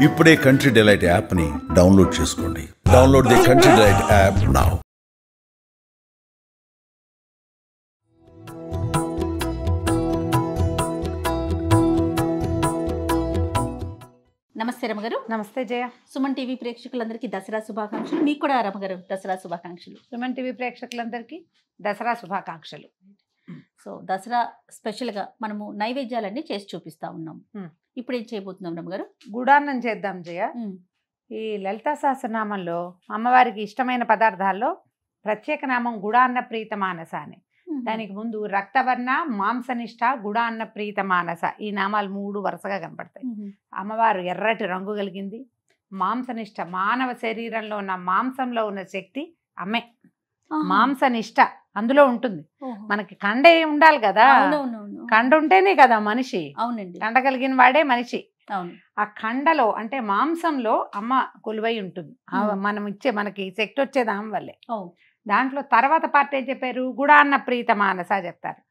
ఇప్పుడే country delight యాప్ని download చేసుకోండి. Download the country delight app now. నమస్తే రమగారు. నమస్తే జయ. సుమన్ టీవీ ప్రేక్షకులందరికీ దసరా శుభాకాంక్షలు. మీకు కూడా రమగారు దసరా శుభాకాంక్షలు. సుమన్ టీవీ ప్రేక్షకులందరికీ దసరా శుభాకాంక్షలు. సో దసరా స్పెషల్గా మనము నైవేద్యాలన్నీ చేసి చూపిస్తా ఉన్నాం. ఇప్పుడు ఏం చేయబోతున్నాం రమగారు? గుడాన్నం చేద్దాం జయ. ఈ లలితా సహస్రనామంలో అమ్మవారికి ఇష్టమైన పదార్థాల్లో ప్రత్యేక నామం గుడాన్న ప్రీత మానస అని. దానికి ముందు రక్తవర్ణ, మాంసనిష్ట, గుడాన్న ప్రీత మానస ఈ నామాలు 3 వరుసగా కనపడతాయి. అమ్మవారు ఎర్రటి రంగు కలిగింది. మాంసనిష్ట, మానవ శరీరంలో ఉన్న మాంసంలో ఉన్న శక్తి అమ్మే. మాంసనిష్ట అందులో ఉంటుంది. మనకి కండ ఉండాలి కదా, కండ ఉంటేనే కదా మనిషి. అవునండి, కండ కలిగిన వాడే మనిషి. అవును. ఆ కండలో అంటే మాంసంలో అమ్మ కొలువై ఉంటుంది. మనకి శక్తి వచ్చేది ఆమె వల్లే. దాంట్లో తర్వాత పార్ట్ ఏం చెప్పారు? గుడాన్న ప్రీత మానస చెప్తారు.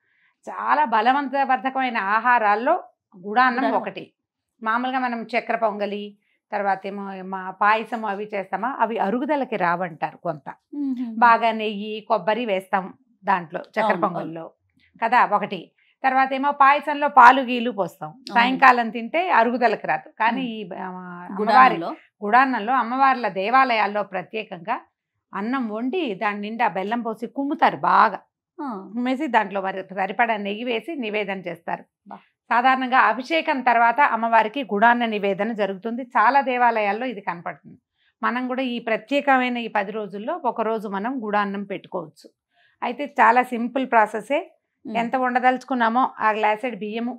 చాలా బలవంతవర్ధకమైన ఆహారాల్లో గుడాన్నం ఒకటి. మామూలుగా మనం చక్కెర పొంగలి, తర్వాత ఏమో పాయసం అవి చేస్తామా, అవి అరుగుదలకి రావంటారు. కొంత బాగా నెయ్యి, కొబ్బరి వేస్తాం దాంట్లో చక్కెర పొంగల్లో కదా ఒకటి. తర్వాత ఏమో పాయసంలో పాలు గీలు పోస్తాం. సాయంకాలం తింటే అరుగుదలకి రాదు. కానీ ఈ గుడాన్నంలో అమ్మవార్ల దేవాలయాల్లో ప్రత్యేకంగా అన్నం వండి దాని నిండా బెల్లం పోసి కుమ్ముతారు. బాగా కుమ్మేసి దాంట్లో సరిపడా నెయ్యి వేసి నివేదన చేస్తారు. సాధారణంగా అభిషేకం తర్వాత అమ్మవారికి గుడాన్న నివేదన జరుగుతుంది. చాలా దేవాలయాల్లో ఇది కనపడుతుంది. మనం కూడా ఈ ప్రత్యేకమైన ఈ 10 రోజుల్లో ఒకరోజు మనం గుడాన్నం పెట్టుకోవచ్చు. అయితే చాలా సింపుల్ ప్రాసెసే. ఎంత వండదలుచుకున్నామో ఆ గ్లాసెడ్ బియ్యము,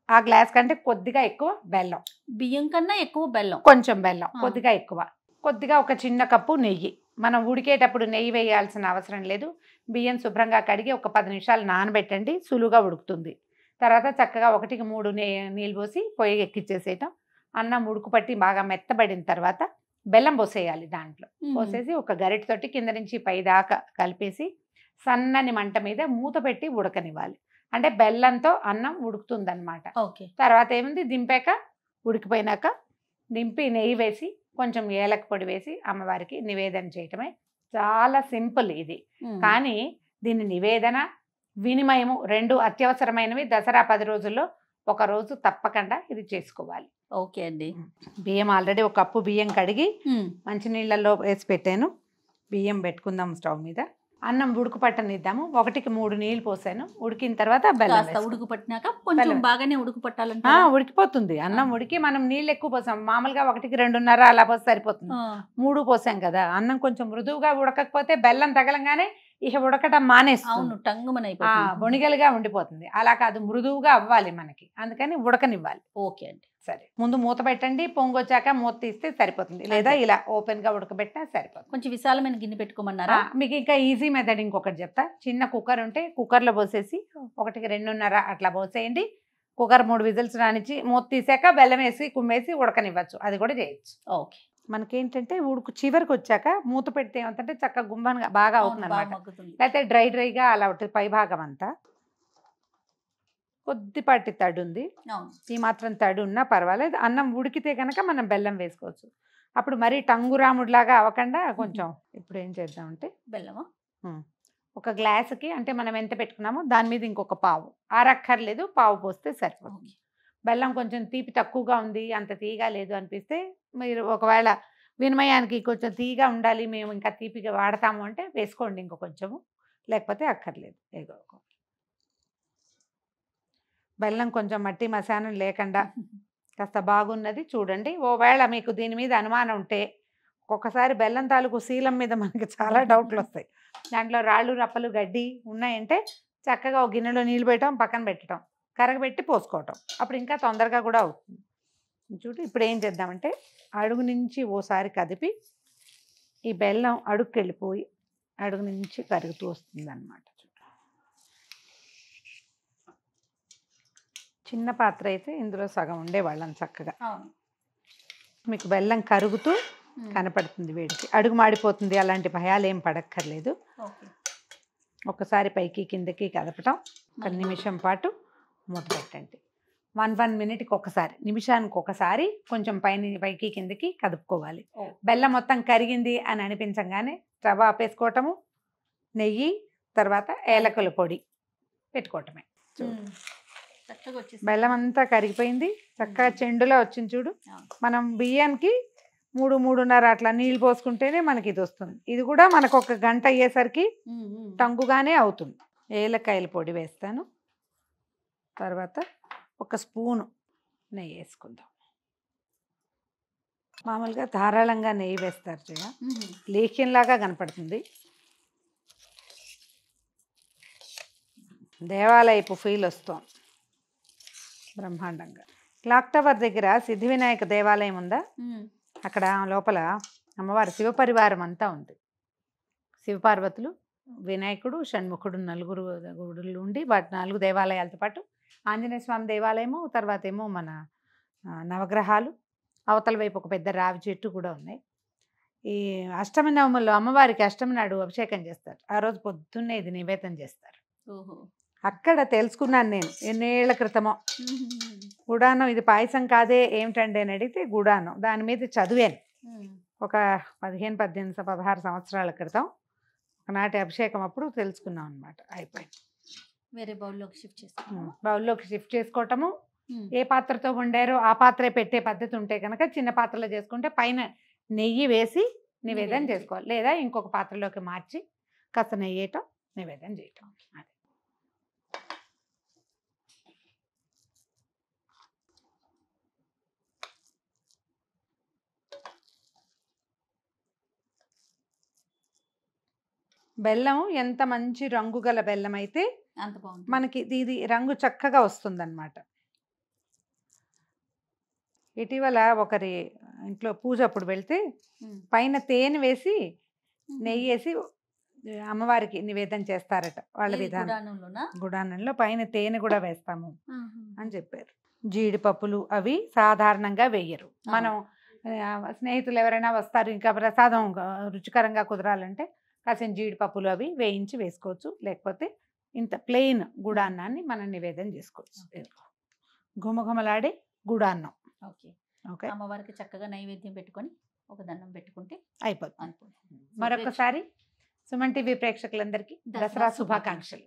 ఆ గ్లాస్ కంటే కొద్దిగా ఎక్కువ బెల్లం, బియ్యం కన్నా ఎక్కువ బెల్లం, కొంచెం బెల్లం కొద్దిగా ఎక్కువ, కొద్దిగా ఒక చిన్న కప్పు నెయ్యి. మనం ఉడికేటప్పుడు నెయ్యి వేయాల్సిన అవసరం లేదు. బియ్యం శుభ్రంగా కడిగి ఒక 10 నిమిషాలు నానబెట్టండి, సులువుగా ఉడుకుతుంది. తర్వాత చక్కగా 1కి 3 నీళ్ళు పోసి పొయ్యి ఎక్కిచ్చేసేయటం. అన్నం ఉడుకు పట్టి బాగా మెత్తబడిన తర్వాత బెల్లం పోసేయాలి. దాంట్లో పోసేసి ఒక గరిటెతోటి కింద నుంచి పై దాకా కలిపేసి సన్నని మంట మీద మూత పెట్టి ఉడకనివ్వాలి. అంటే బెల్లంతో అన్నం ఉడుకుతుందన్నమాట. తర్వాత ఏముంది, దింపాక ఉడికిపోయినాక దింపి నెయ్యి వేసి కొంచెం ఏలక పొడి వేసి అమ్మవారికి నివేదన చేయటమే. చాలా సింపుల్ ఇది. కానీ దీని నివేదన, వినిమయము 2 అత్యవసరమైనవి. దసరా 10 రోజుల్లో ఒక రోజు తప్పకుండా ఇది చేసుకోవాలి. ఓకే అండి. బియ్యం ఆల్రెడీ 1 కప్పు బియ్యం కడిగి మంచినీళ్ళల్లో వేసి పెట్టాను. బియ్యం పెట్టుకుందాం స్టవ్ మీద. అన్నం ఉడుకు పట్టనిద్దాము. 1కి 3 నీళ్ళు పోసాను. ఉడికిన తర్వాత బెల్లం ఉడుకు పట్టినాక కొంచెం బాగానే ఉడుకు పట్టాలంటే ఉడికిపోతుంది. అన్నం ఉడికి మనం నీళ్ళు ఎక్కువ పోసాం. మామూలుగా 1కి 2.5 అలా పోస్తే సరిపోతుంది. 3 పోసాం కదా. అన్నం కొంచెం మృదువుగా ఉడకకపోతే బెల్లం తగలంగానే ఇక ఉడకటం మానేస్తుంది, బొణిగలుగా ఉండిపోతుంది. అలా కాదు, మృదువుగా అవ్వాలి మనకి. అందుకని ఉడకనివ్వాలి. ఓకే అండి. సరే, ముందు మూత పెట్టండి. పొంగొచ్చాక మూత తీస్తే సరిపోతుంది. లేదా ఇలా ఓపెన్ గా ఉడకబెట్టినా సరిపోతుంది. కొంచెం విశాలమైన గిన్నె పెట్టుకోమన్నారా? మీకు ఇంకా ఈజీ మెథడ్ ఇంకొకటి చెప్తా. చిన్న కుక్కర్ ఉంటే కుక్కర్లో పోసేసి 1కి 2.5 అట్లా పోసేయండి. కుక్కర్ 3 విజిల్స్ రానిచ్చి మూత తీసాక బెల్లం వేసి కుమ్మేసి ఉడకనివ్వచ్చు. అది కూడా చేయొచ్చు. ఓకే. మనకేంటంటే చివరికి వచ్చాక మూత పెడితే ఏమంటే చక్కగా గుమ్మగా బాగా అవుతుంది అనమాట. లేకపోతే డ్రైగా అలా ఉంటుంది. పై భాగం అంతా కొద్దిపాటి తడి ఉంది. ఈ మాత్రం తడి ఉన్నా పర్వాలేదు. అన్నం ఉడికితే కనుక మనం బెల్లం వేసుకోవచ్చు. అప్పుడు మరీ టంగురాముడిలాగా అవ్వకుండా కొంచెం. ఇప్పుడు ఏం చేద్దామంటే బెల్లము ఒక గ్లాసుకి, అంటే మనం ఎంత పెట్టుకున్నామో దాని మీద ఇంకొక పావు, ఆరక్కర్లేదు, పావు పోస్తే సరిపోతుంది. బెల్లం కొంచెం తీపి తక్కువగా ఉంది, అంత తీయగా లేదు అనిపిస్తే మీరు ఒకవేళ వినిమయానికి కొంచెం తీయగా ఉండాలి, మేము ఇంకా తీపిగా వాడతాము అంటే వేసుకోండి ఇంకో కొంచెము, లేకపోతే అక్కర్లేదు. బెల్లం కొంచెం మట్టి మశానం లేకుండా కాస్త బాగున్నది చూడండి. ఓవేళ మీకు దీని మీద అనుమానం ఉంటే ఒక్కొక్కసారి బెల్లం తాలూకు శీలం మీద మనకి చాలా డౌట్లు వస్తాయి. దాంట్లో రాళ్ళు రప్పలు గడ్డి ఉన్నాయంటే చక్కగా ఒక గిన్నెలో నీళ్ళు పెట్టడం, పక్కన పెట్టడం, కరగబెట్టి పోసుకోవటం. అప్పుడు ఇంకా తొందరగా కూడా అవుతుంది. చూడు, ఇప్పుడు ఏం చేద్దామంటే అడుగు నుంచి ఓసారి కదిపి ఈ బెల్లం అడుగుకి వెళ్ళిపోయి అడుగు నుంచి కరుగుతూ వస్తుంది అన్నమాట. చిన్న పాత్ర అయితే ఇందులో సగం ఉండేవాళ్ళం చక్కగా. మీకు బెల్లం కరుగుతూ కనపడుతుంది వేడికి. అడుగు మాడిపోతుంది అలాంటి భయాలు ఏం పడక్కర్లేదు. ఒకసారి పైకి కిందకి కదపటం, 1 నిమిషం పాటు మూత పెట్టండి. 1 మినిట్కి ఒకసారి, నిమిషానికి ఒకసారి కొంచెం పైకి కిందకి కదుపుకోవాలి. ఓ. బెల్లం మొత్తం కరిగింది అని అనిపించగానే స్టవ్ ఆపేసుకోవటము, నెయ్యి తర్వాత ఏలకుల పొడి పెట్టుకోవటమే. చక్కగా వచ్చేసి బెల్లం అంతా కరిగిపోయింది, చక్కగా చెండులో వచ్చింది చూడు. మనం బియ్యానికి 3-3:30 అట్లా నీళ్ళు పోసుకుంటేనే మనకి ఇది వస్తుంది. ఇది కూడా మనకు 1 గంట అయ్యేసరికి టంగుగానే అవుతుంది. ఏలకాయల పొడి వేస్తాను, తర్వాత 1 స్పూను నెయ్యి వేసుకుందాం. మామూలుగా ధారాళంగా నెయ్యి వేస్తారు జయ, లేఖ్యంలాగా కనపడుతుంది. దేవాలయపు ఫీల్ వస్తాం బ్రహ్మాండంగా. క్లాక్ టవర్ దగ్గర సిద్ధి వినాయక దేవాలయం ఉందా, అక్కడ లోపల అమ్మవారి శివపరివారం అంతా ఉంది. శివపార్వతులు, వినాయకుడు, షణ్ముఖుడు, 4 గుడులు ఉండి వాటి 4 దేవాలయాలతో పాటు ఆంజనేయ స్వామి దేవాలయము, తర్వాత ఏమో మన నవగ్రహాలు, అవతల వైపు ఒక పెద్ద రావి చెట్టు కూడా ఉన్నాయి. ఈ అష్టమి నవముల్లో అమ్మవారికి అష్టమి నాడు అభిషేకం చేస్తారు. ఆ రోజు పొద్దున్నే ఇది నివేదన చేస్తారు. అక్కడ తెలుసుకున్నాను నేను ఎన్నేళ్ల క్రితమో. గుడానం ఇది పాయసం కాదే ఏమిటండి అని అడిగితే గుడానం, దాని మీద చదివాను ఒక 15-16 సంవత్సరాల క్రితం. ఒకనాటి అభిషేకం అప్పుడు తెలుసుకున్నాం అనమాట. అయిపోయింది. వేరే బౌల్లోకి షిఫ్ట్ చేసుకోవటం, బౌల్లోకి షిఫ్ట్ చేసుకోవటము. ఏ పాత్రతో వండారో ఆ పాత్రే పెట్టే పద్ధతి ఉంటే కనుక చిన్న పాత్రలో చేసుకుంటే పైన నెయ్యి వేసి నివేదన చేసుకోవాలి, లేదా ఇంకొక పాత్రలోకి మార్చి కాస్త నెయ్యి వేయటం, నివేదన చేయటం. అది బెల్లం ఎంత మంచి రంగు గల బెల్లం అయితే అంత బాగుంది, మనకి ఇది రంగు చక్కగా వస్తుందన్నమాట. ఇటీవల ఒకరి ఇంట్లో పూజ అప్పుడు వెళ్తే పైన తేనె వేసి నెయ్యి వేసి అమ్మవారికి నివేదన చేస్తారట వాళ్ళ విధానం. గుడానంలో పైన తేనె కూడా వేస్తాము అని చెప్పారు. జీడిపప్పులు అవి సాధారణంగా వేయరు. మనం స్నేహితులు ఎవరైనా వస్తారు, ఇంకా ప్రసాదం రుచికరంగా కుదరాలంటే కాసిన జీడిపప్పులు అవి వేయించి వేసుకోవచ్చు, లేకపోతే ఇంత ప్లెయిన్ గుడాన్నాన్ని మనం నివేదన చేసుకోవచ్చు. ఘుమఘుమలాడే గుడాన్నం. ఓకే, అమ్మవారికి చక్కగా నైవేద్యం పెట్టుకొని ఒక దండం పెట్టుకుంటే అయిపోతుంది. మరొకసారి సుమన్ టీవీ ప్రేక్షకులందరికీ దసరా శుభాకాంక్షలు.